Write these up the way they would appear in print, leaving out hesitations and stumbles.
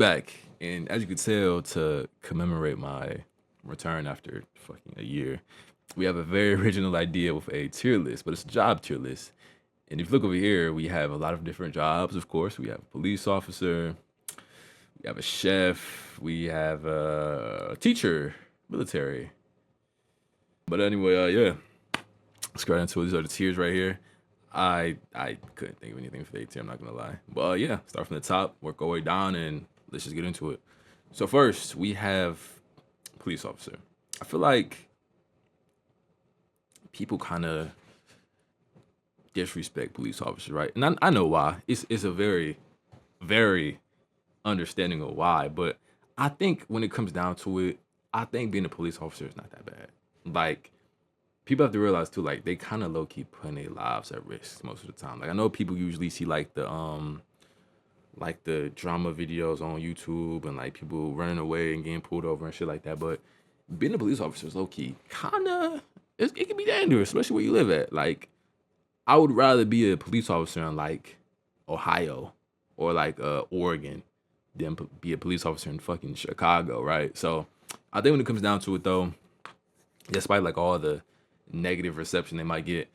back, and as you could tell, to commemorate my return after fucking a year, we have a very original idea with a tier list, but it's a job tier list. And if you look over here, we have a lot of different jobs. Of course, we have a police officer, we have a chef, we have a teacher, military. But anyway, yeah, let's get right into it. These are the tiers right here. I couldn't think of anything for the A tier. I'm not gonna lie. But yeah, start from the top, work our way down, and let's just get into it. So first, we have police officer. I feel like people kind of disrespect police officers, right? And I know why. It's a very, very understanding of why. But I think when it comes down to it, I think being a police officer is not that bad. Like, people have to realize too, like they kind of low key putting their lives at risk most of the time. Like I know people usually see like the drama videos on YouTube and like people running away and getting pulled over and shit like that. But being a police officer is low key kind of it can be dangerous, especially where you live at. Like I would rather be a police officer in like Ohio or like Oregon than be a police officer in fucking Chicago, right? So I think when it comes down to it though, despite like all the negative reception they might get,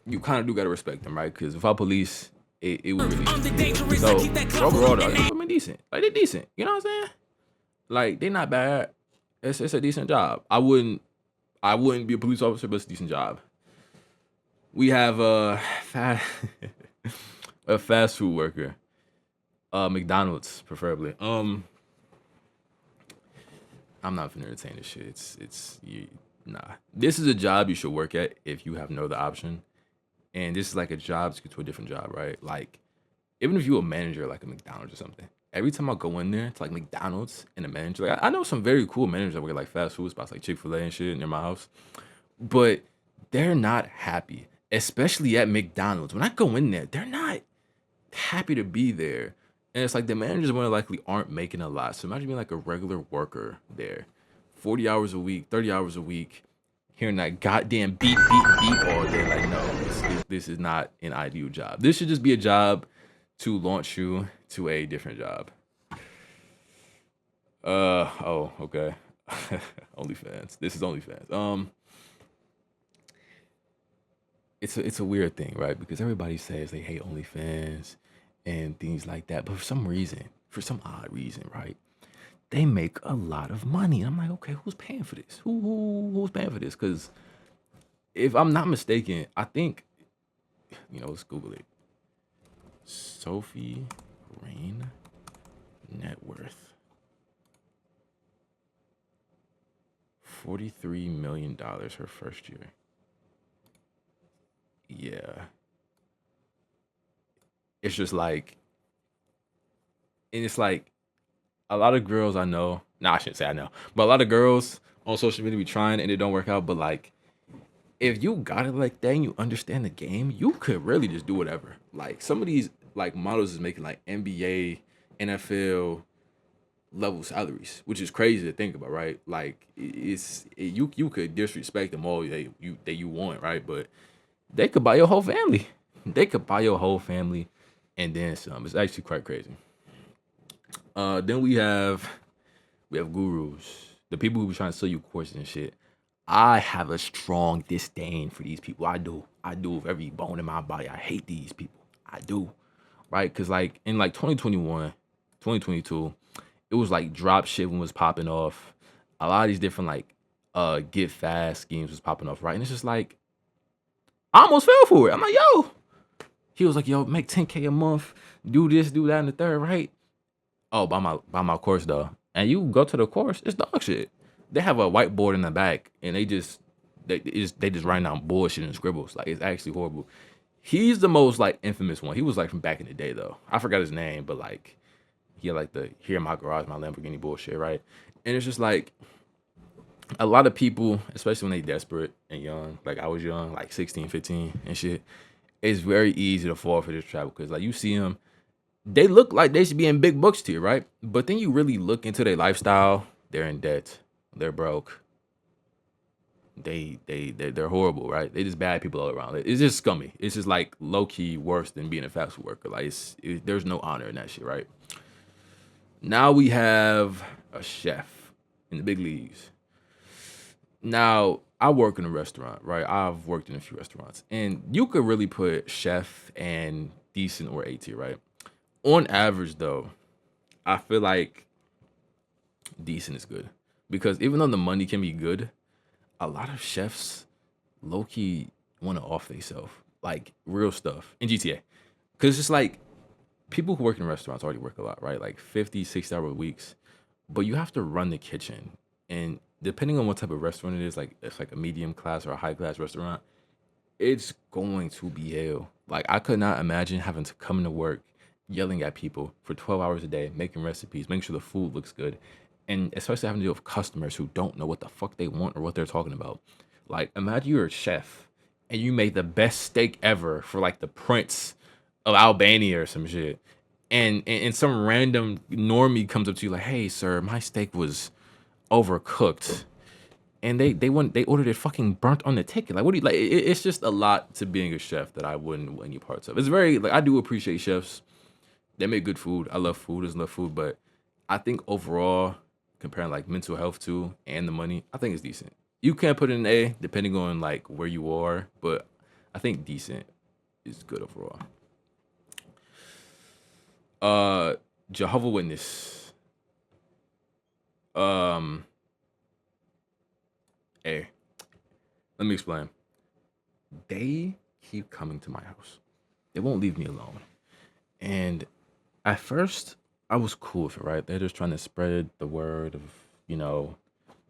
you kind of do gotta respect them, right? Because without police, it would really. So overall, though, I mean, decent. Like they're decent. You know what I'm saying? Like they're not bad. It's a decent job. I wouldn't be a police officer, but it's a decent job. We have a fast food worker, McDonald's preferably. I'm not gonna entertain this shit. Nah. This is a job you should work at if you have no other option. And this is like a job to get to a different job, right? Like, even if you're a manager like a McDonald's or something, every time I go in there to like McDonald's and a manager, like I know some very cool managers that work at like fast food spots like Chick-fil-A and shit near my house, but they're not happy, especially at McDonald's. When I go in there, they're not happy to be there. And it's like the managers more likely aren't making a lot. So imagine being like a regular worker there, 40 hours a week, 30 hours a week, hearing that goddamn beep, beep, beep all day. Like, no, this is not an ideal job. This should just be a job to launch you to a different job. Oh, okay. OnlyFans. This is OnlyFans. It's a weird thing, right? Because everybody says they hate OnlyFans and things like that, but for some odd reason, right? They make a lot of money. And I'm like, okay, who's paying for this? Who's paying for this? Because if I'm not mistaken, I think, let's Google it. Sophie Rain net worth $43 million her first year. Yeah. It's just like, and it's like a lot of girls I know, I shouldn't say I know, but a lot of girls on social media be trying and it don't work out. But like, if you got it like that and you understand the game, you could really just do whatever. Like some of these like models is making like NBA, NFL level salaries, which is crazy to think about, right? Like you could disrespect them all that you want, right? But they could buy your whole family. They could buy your whole family and then some. It's actually quite crazy. Then we have gurus, the people who be trying to sell you courses and shit. I have a strong disdain for these people. I do with every bone in my body. I hate these people. I do, right? Because like in like 2021, 2022, it was like drop shipping was popping off. A lot of these different like get fast schemes was popping off, right? And it's just like I almost fell for it. I'm like, yo. He was like, yo, make 10K a month, do this, do that, and the third, right? Oh, buy my course though. And you go to the course, it's dog shit. They have a whiteboard in the back and they just write down bullshit and scribbles. Like it's actually horrible. He's the most like infamous one. He was like from back in the day though. I forgot his name, but like he had like the here in my garage, my Lamborghini bullshit, right? And it's just like a lot of people, especially when they desperate and young, like I was young, like 16, 15 and shit, it's very easy to fall for this trap because like you see them, they look like they should be in big books to you, right? But then you really look into their lifestyle, they're in debt, they're broke, they're horrible, right? They just bad people all around. It's just scummy. It's just like low key worse than being a fast food worker. Like there's no honor in that shit, right? Now we have a chef in the big leagues. Now, I work in a restaurant, right? I've worked in a few restaurants, and you could really put chef and decent or A tier, right? On average, though, I feel like decent is good because even though the money can be good, a lot of chefs low key want to off themselves, like real stuff in GTA. Because it's just like people who work in restaurants already work a lot, right? Like 50, 60 hour weeks, but you have to run the kitchen. And depending on what type of restaurant it is, like it's like a medium class or a high class restaurant, it's going to be hell. Like I could not imagine having to come into work yelling at people for 12 hours a day, making recipes, making sure the food looks good. And especially having to deal with customers who don't know what the fuck they want or what they're talking about. Like imagine you're a chef and you made the best steak ever for like the prince of Albania or some shit. And some random normie comes up to you like, "Hey, sir, my steak was overcooked," and they ordered it fucking burnt on the ticket. Like, what do you like? It's just a lot to being a chef that I wouldn't want any parts of. It's very like I do appreciate chefs. They make good food. I love food. I love food, but I think overall, comparing like mental health too and the money, I think it's decent. You can put it in A depending on like where you are, but I think decent is good overall. Uh, Jehovah Witness. Um, A. Let me explain. They keep coming to my house. They won't leave me alone. And at first, I was cool with it, right? They're just trying to spread the word of, you know,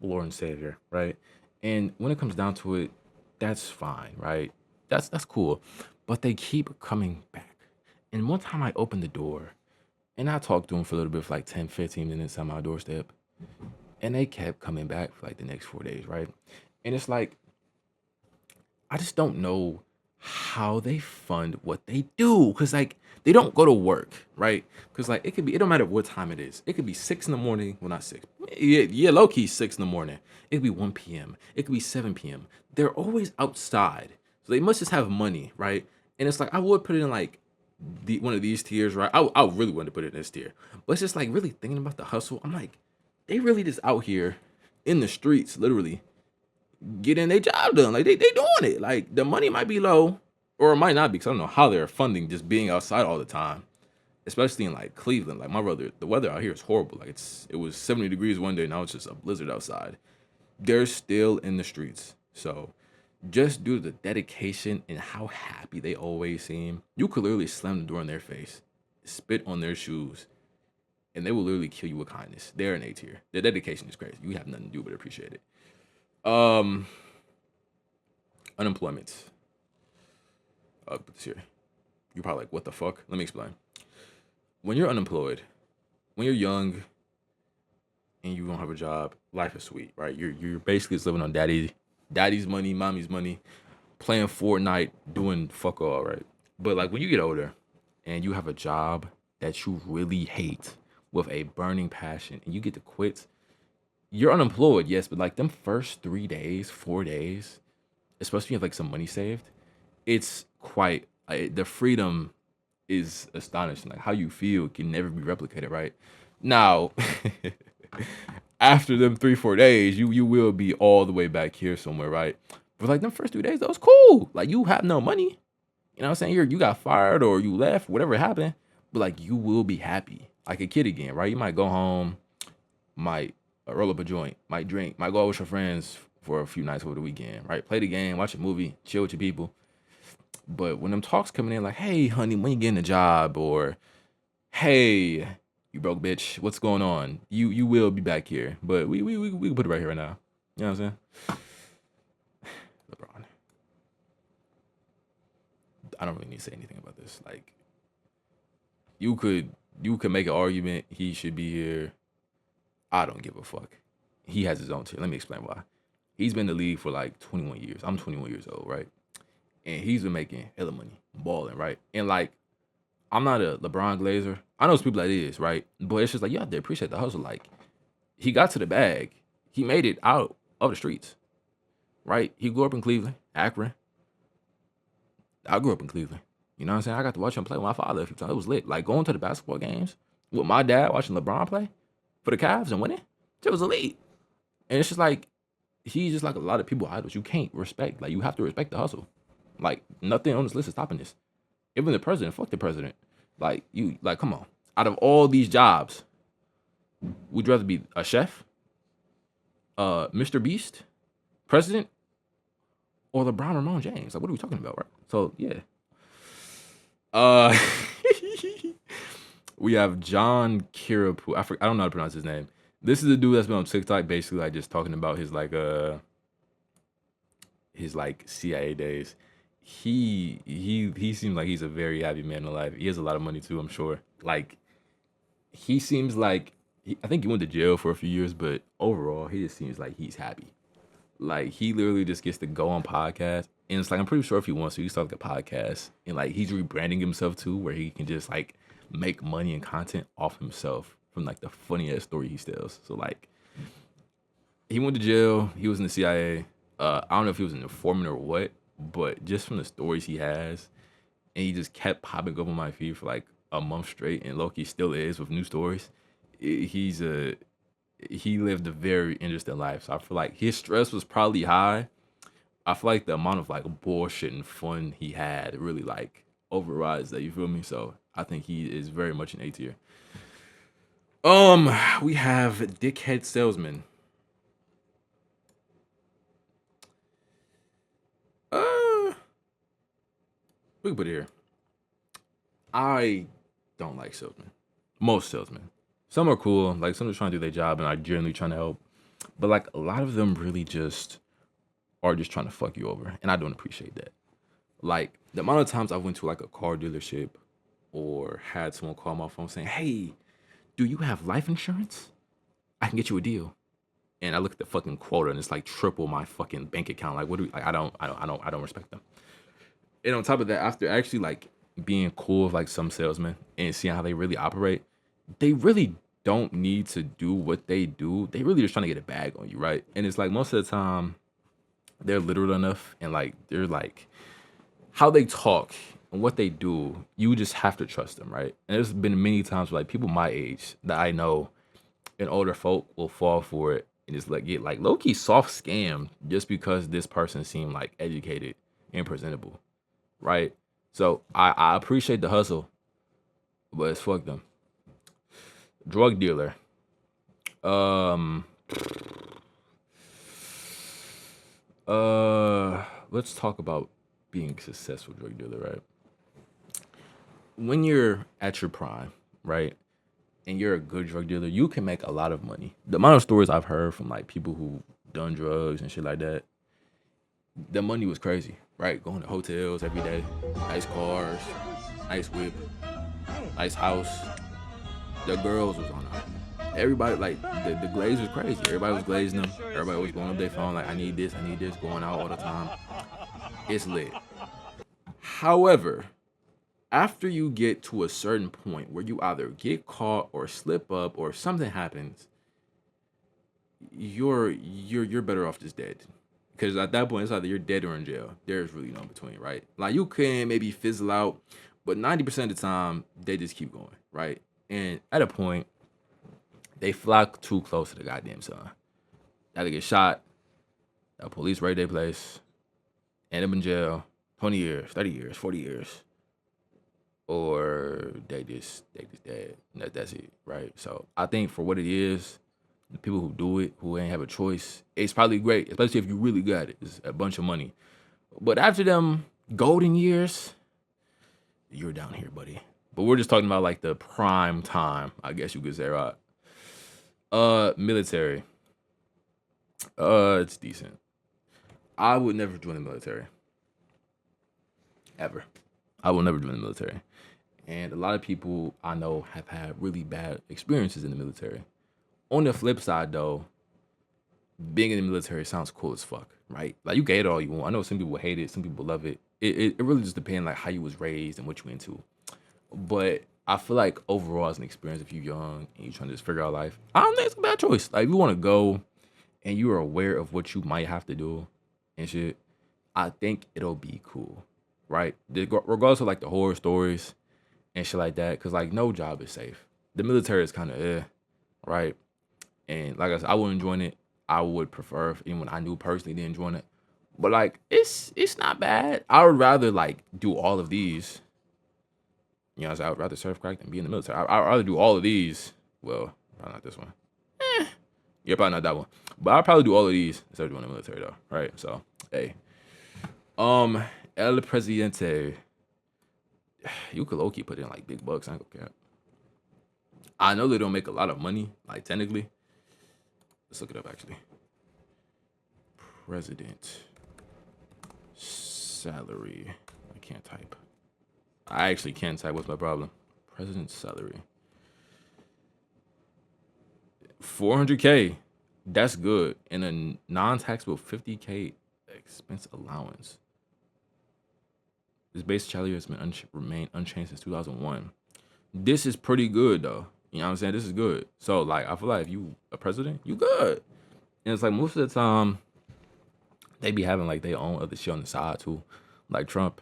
Lord and Savior, right? And when it comes down to it, that's fine, right? That's cool. But they keep coming back. And one time I opened the door and I talked to them for a little bit for like 10, 15 minutes on my doorstep. And they kept coming back for like the next 4 days, right? And it's like I just don't know how they fund what they do because like they don't go to work, right? Because like it could be, it don't matter what time it is. It could be 6 in the morning. Well, not six. Yeah, low key 6 in the morning. It could be 1 p.m. It could be 7 p.m. They're always outside, so they must just have money, right? And it's like I would put it in like one of these tiers, right? I really want to put it in this tier, but it's just like really thinking about the hustle. I'm like, they really just out here in the streets, literally getting their job done. Like they doing it. Like the money might be low, or it might not be, because I don't know how they're funding just being outside all the time. Especially in like Cleveland. Like my brother, the weather out here is horrible. Like it was 70 degrees one day, now it's just a blizzard outside. They're still in the streets. So just due to the dedication and how happy they always seem, you could literally slam the door in their face, spit on their shoes, and they will literally kill you with kindness. They're an A tier. Their dedication is crazy. You have nothing to do but appreciate it. Um, Unemployment. Put this here. You're probably like, what the fuck? Let me explain. When you're unemployed, when you're young and you don't have a job, life is sweet, right? You're basically just living on daddy's money, mommy's money, playing Fortnite, doing fuck all, right? But like when you get older and you have a job that you really hate with a burning passion and you get to quit, you're unemployed, yes, but like them first 3 days, 4 days, especially if you have like some money saved, it's quite the freedom is astonishing. Like how you feel can never be replicated, right? Now, after them 3, 4 days, you will be all the way back here somewhere, right? But like them first 3 days, that was cool. Like you have no money. You know what I'm saying? You got fired or you left, whatever happened. But like you will be happy. Like a kid again, right? You might go home, might roll up a joint, might drink, might go out with your friends for a few nights over the weekend, right? Play the game, watch a movie, chill with your people. But when them talks coming in like, hey, honey, when you getting a job? Or hey, you broke bitch, what's going on? You will be back here. But we can put it right here right now. You know what I'm saying? LeBron. I don't really need to say anything about this. Like you could make an argument he should be here. I don't give a fuck. He has his own tier. Let me explain why. He's been in the league for like 21 years. I'm 21 years old, right? And he's been making hella money, balling, right? And like, I'm not a LeBron Glazer. I know some people that is, right? But it's just like you have to appreciate the hustle. Like, he got to the bag. He made it out of the streets, right? He grew up in Cleveland, Akron. I grew up in Cleveland. You know what I'm saying? I got to watch him play with my father a few times. It was lit. Like going to the basketball games with my dad watching LeBron play for the Cavs and winning. It was elite. And it's just like he's just like a lot of people idols. You can't respect. Like you have to respect the hustle. Like nothing on this list is stopping this. Even the president, fuck the president. Like you, like come on. Out of all these jobs, would you rather be a chef, Mr. Beast, president, or LeBron or Ramon James? Like what are we talking about, right? So yeah. Uh, we have John Kirapu. I don't know how to pronounce his name. This is a dude that's been on TikTok, basically like just talking about his like CIA days. He seems like he's a very happy man in life. He has a lot of money too, I'm sure. Like he seems like I think he went to jail for a few years, but overall he just seems like he's happy. Like he literally just gets to go on podcasts, and it's like I'm pretty sure if he wants to, he start like a podcast, and like he's rebranding himself too, where he can just like make money and content off himself from like the funniest story he tells. So like he went to jail, he was in the CIA. I don't know if he was an informant or what, but just from the stories he has, and he just kept popping up on my feed for like a month straight, and Loki still is with new stories. He lived a very interesting life. So I feel like his stress was probably high. I feel like the amount of like bullshit and fun he had really like overrides that. You feel me? So I think he is very much an A tier. We have dickhead salesman. We can put it here. I don't like salesmen. Most salesmen. Some are cool, like some are trying to do their job and are genuinely trying to help. But like a lot of them really just are just trying to fuck you over. And I don't appreciate that. Like the amount of times I went to like a car dealership or had someone call my phone saying, "Hey, do you have life insurance? I can get you a deal." And I look at the fucking quota and it's like triple my fucking bank account. Like what do we like I don't respect them. And on top of that, after actually like being cool with like some salesmen and seeing how they really operate, they really don't need to do what they do. They really just trying to get a bag on you, right? And it's like most of the time they're literal enough and like they're like how they talk and what they do, you just have to trust them, right? And there's been many times where like people my age that I know and older folk will fall for it and just like get like low key soft scammed just because this person seemed like educated and presentable, right? So I appreciate the hustle, but it's fuck them. Drug dealer. Um let's talk about being a successful drug dealer, right? When you're at your prime, right? And you're a good drug dealer, you can make a lot of money. The amount of stories I've heard from like people who done drugs and shit like that, the money was crazy, right? Going to hotels every day, nice cars, nice whip, nice house. The girls was on it. Everybody like the glaze was crazy. Everybody was glazing them. Everybody was going up their phone like I need this, going out all the time. It's lit. However, after you get to a certain point where you either get caught or slip up or something happens, you're better off just dead. Because at that point, it's either you're dead or in jail. There's really no in between, right? Like you can maybe fizzle out, but 90% of the time they just keep going, right? And at a point, they flock too close to the goddamn sun. Either get shot, the police raid their place, end up in jail, 20 years, 30 years, 40 years, or they just dead. That's it, right? So I think for what it is, the people who do it, who ain't have a choice, it's probably great, especially if you really got it. It's a bunch of money. But after them golden years, you're down here, buddy. But we're just talking about like the prime time, I guess you could say, right? Military. It's decent. I would never join the military. Ever. I will never join the military. And a lot of people I know have had really bad experiences in the military. On the flip side, though, being in the military sounds cool as fuck, right? Like you can hate it all you want. I know some people hate it, some people love it. It really just depends like how you was raised and what you into. But I feel like overall as an experience, if you're young and you're trying to just figure out life, I don't think it's a bad choice. Like if you want to go and you are aware of what you might have to do and shit, I think it'll be cool, right? Regardless of like the horror stories and shit like that, because like no job is safe. The military is kind of right? And like I said, I wouldn't join it. I would prefer if anyone I knew personally didn't join it. But like it's not bad. I would rather like do all of these. You know, so I would rather serve crack than be in the military. I'd rather do all of these. Well, probably not this one. Yeah, probably not that one. But I'll probably do all of these instead of doing the military though. Right. So hey. Um El Presidente. You could low-key put in like big bucks, I ain't gonna care. I know they don't make a lot of money, like technically. Let's look it up actually. President salary. I can't type. I actually can't type. What's my problem? President's salary. 400K. That's good. And a non-taxable 50K expense allowance. This base salary has been remained unchanged since 2001. This is pretty good though. You know what I'm saying? This is good. So like I feel like if you a president, you good. And it's like most of the time they be having like their own other shit on the side too. Like Trump,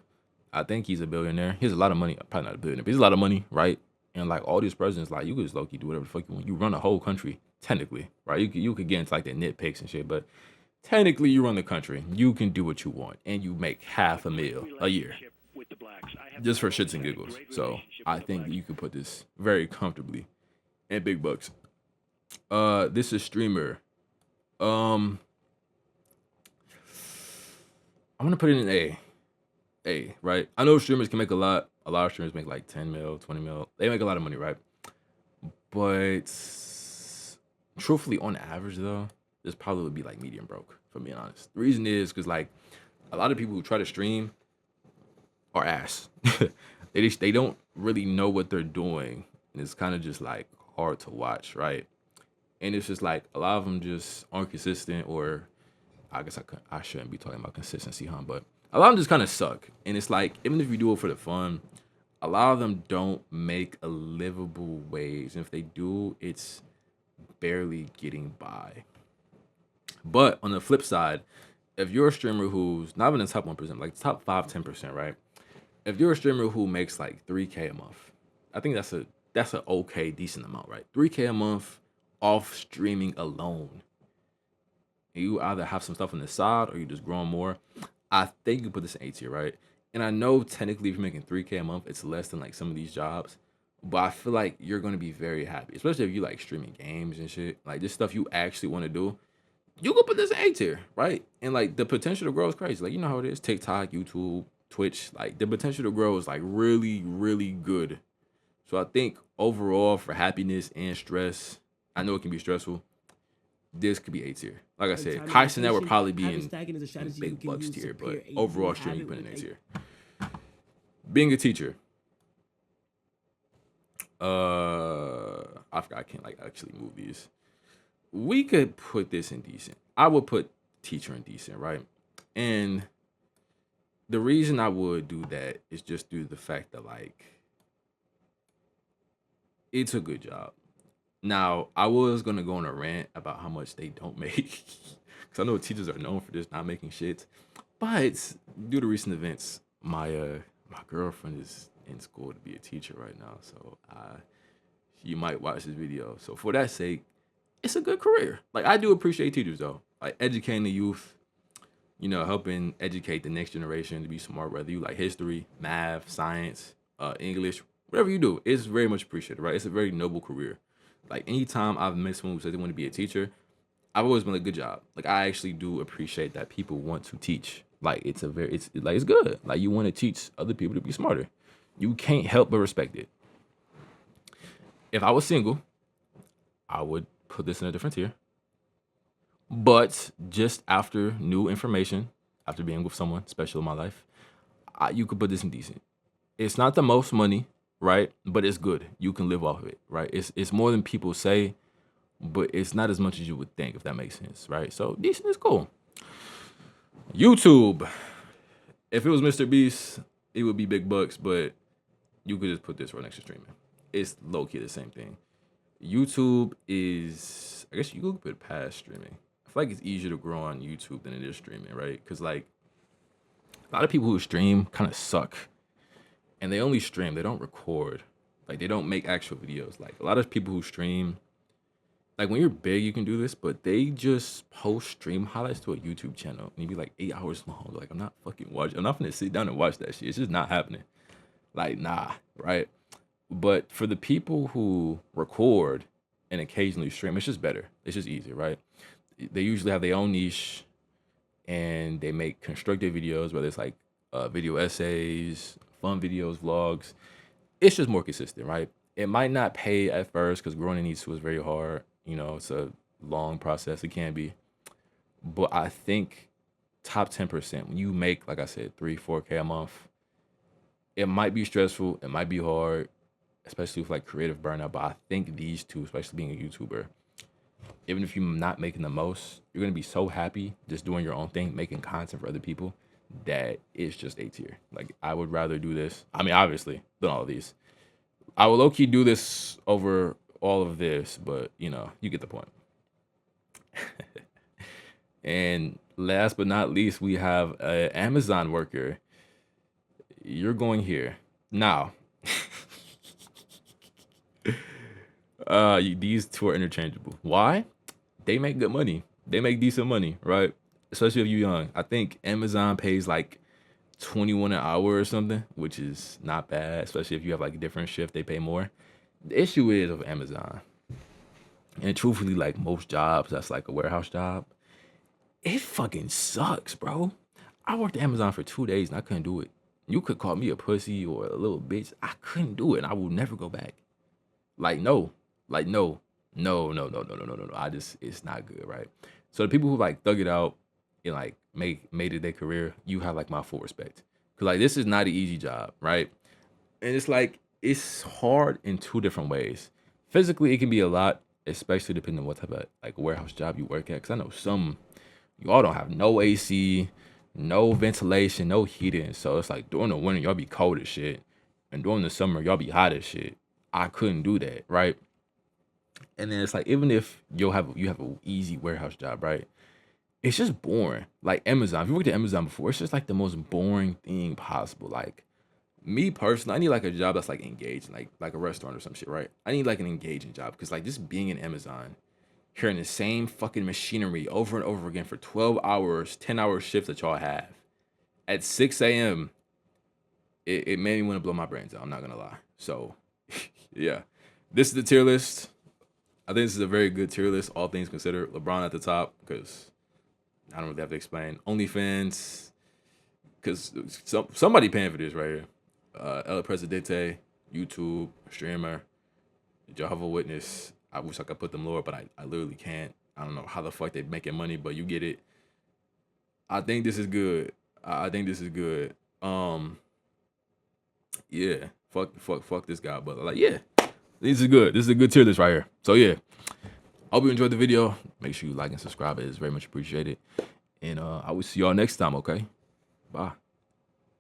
I think he's a billionaire. He has a lot of money. Probably not a billionaire, but he's a lot of money, right? And like all these presidents, like you could just low-key do whatever the fuck you want. You run a whole country, technically, right? You could get into like the nitpicks and shit, but technically you run the country. You can do what you want, and you make $500,000 a year, just for shits and giggles. So I think you could put this very comfortably in big bucks. This is streamer. I'm gonna put it in A, right? I know streamers can make a lot. A lot of streamers make like 10 mil, 20 mil. They make a lot of money, right? But truthfully, on average though, this probably would be like medium broke, if I'm being honest. The reason is because like a lot of people who try to stream are ass. They don't really know what they're doing. And it's kind of just like hard to watch, right? And it's just like a lot of them just aren't consistent, or I guess I shouldn't be talking about consistency, huh? But a lot of them just kind of suck. And it's like, even if you do it for the fun, a lot of them don't make a livable wage. And if they do, it's barely getting by. But on the flip side, if you're a streamer who's not even in the top 1%, like top 5, 10%, right? If you're a streamer who makes like 3K a month, I think that's an okay, decent amount, right? 3K a month off streaming alone. And you either have some stuff on the side or you just growing more. I think you put this in A tier, right? And I know technically if you're making 3K a month, it's less than like some of these jobs. But I feel like you're gonna be very happy, especially if you like streaming games and shit. Like this stuff you actually want to do. You can put this in A tier, right? And like the potential to grow is crazy. Like you know how it is, TikTok, YouTube, Twitch. Like the potential to grow is like really, really good. So I think overall for happiness and stress, I know it can be stressful. This could be A tier. Like I said, Kai Cenat would probably be in big bucks tier, but overall stream you put in A tier. Being a teacher. I forgot I can't like actually move these. We could put this in decent. I would put teacher in decent, right? And the reason I would do that is just due to the fact that like it's a good job. Now, I was gonna go on a rant about how much they don't make, because I know teachers are known for just not making shit. But due to recent events, my girlfriend is in school to be a teacher right now, so she might watch this video. So for that sake, it's a good career. Like I do appreciate teachers though, like educating the youth, you know, helping educate the next generation to be smart, whether you like history, math, science, English, whatever you do, it's very much appreciated, right? It's a very noble career. Like anytime I've met someone who said they want to be a teacher, I've always been like, good job. Like I actually do appreciate that people want to teach. Like it's good. Like you want to teach other people to be smarter. You can't help but respect it. If I was single, I would put this in a different tier. But just after new information, after being with someone special in my life, you could put this in decent. It's not the most money, right? But it's good. You can live off of it, right? It's more than people say, but it's not as much as you would think, if that makes sense, right? So decent is cool. YouTube. If it was Mr. Beast, it would be big bucks, but you could just put this right next to streaming. It's low-key the same thing. YouTube is, I guess you could put past streaming. I feel like it's easier to grow on YouTube than it is streaming, right? Because like a lot of people who stream kind of suck. And they only stream, they don't record. Like they don't make actual videos. Like a lot of people who stream, like when you're big, you can do this, but they just post stream highlights to a YouTube channel and it'd be like 8 hours long. Like I'm not fucking watching. I'm not gonna sit down and watch that shit. It's just not happening. Like nah, right? But for the people who record and occasionally stream, it's just better. It's just easier, right? They usually have their own niche and they make constructive videos, whether it's like video essays, fun videos, vlogs. It's just more consistent, right? It might not pay at first because growing in these two is very hard. You know, it's a long process. It can be. But I think top 10%, when you make, like I said, 3, 4K a month, it might be stressful. It might be hard, especially with like creative burnout. But I think these two, especially being a YouTuber, even if you're not making the most, you're gonna be so happy just doing your own thing, making content for other people, that it's just A tier. Like I would rather do this. I mean, obviously, than all of these. I will low key do this over all of this, but you know, you get the point. And last but not least, we have an Amazon worker. You're going here now. These two are interchangeable. Why? They make good money. They make decent money, right? Especially if you're young. I think Amazon pays like 21 an hour or something, which is not bad, especially if you have like a different shift, they pay more. The issue is with Amazon, and truthfully, like most jobs, that's like a warehouse job, it fucking sucks, bro. I worked at Amazon for 2 days and I couldn't do it. You could call me a pussy or a little bitch. I couldn't do it and I will never go back. Like, no. Like, no. No, no, no, no, no, no, no, no. It's not good, right? So the people who like thug it out and like made it their career, you have like my full respect. Cause like this is not an easy job, right? And it's like it's hard in two different ways. Physically, it can be a lot, especially depending on what type of like warehouse job you work at. Cause I know some y'all don't have no AC, no ventilation, no heating. So it's like during the winter, y'all be cold as shit. And during the summer, y'all be hot as shit. I couldn't do that, right? And then it's like even if you have an easy warehouse job, right? It's just boring. Like Amazon. If you worked at Amazon before, it's just like the most boring thing possible. Like me personally, I need like a job that's like engaging, like a restaurant or some shit, right? I need like an engaging job because like just being in Amazon, hearing the same fucking machinery over and over again for 12 hours, 10-hour shifts that y'all have at 6 a.m. It made me want to blow my brains out. I'm not gonna lie. So yeah, this is the tier list. I think this is a very good tier list, all things considered. LeBron at the top because I don't really have to explain. OnlyFans because somebody paying for this right here. El Presidente, YouTube streamer, Jehovah Witness. I wish I could put them lower, but I literally can't. I don't know how the fuck they making money, but you get it. I think this is good. I think this is good. Yeah, fuck this guy, but like, yeah, this is good. This is a good tier list right here. So yeah, hope you enjoyed the video. Make sure you like and subscribe. It is very much appreciated. And I will see y'all next time. Okay, bye.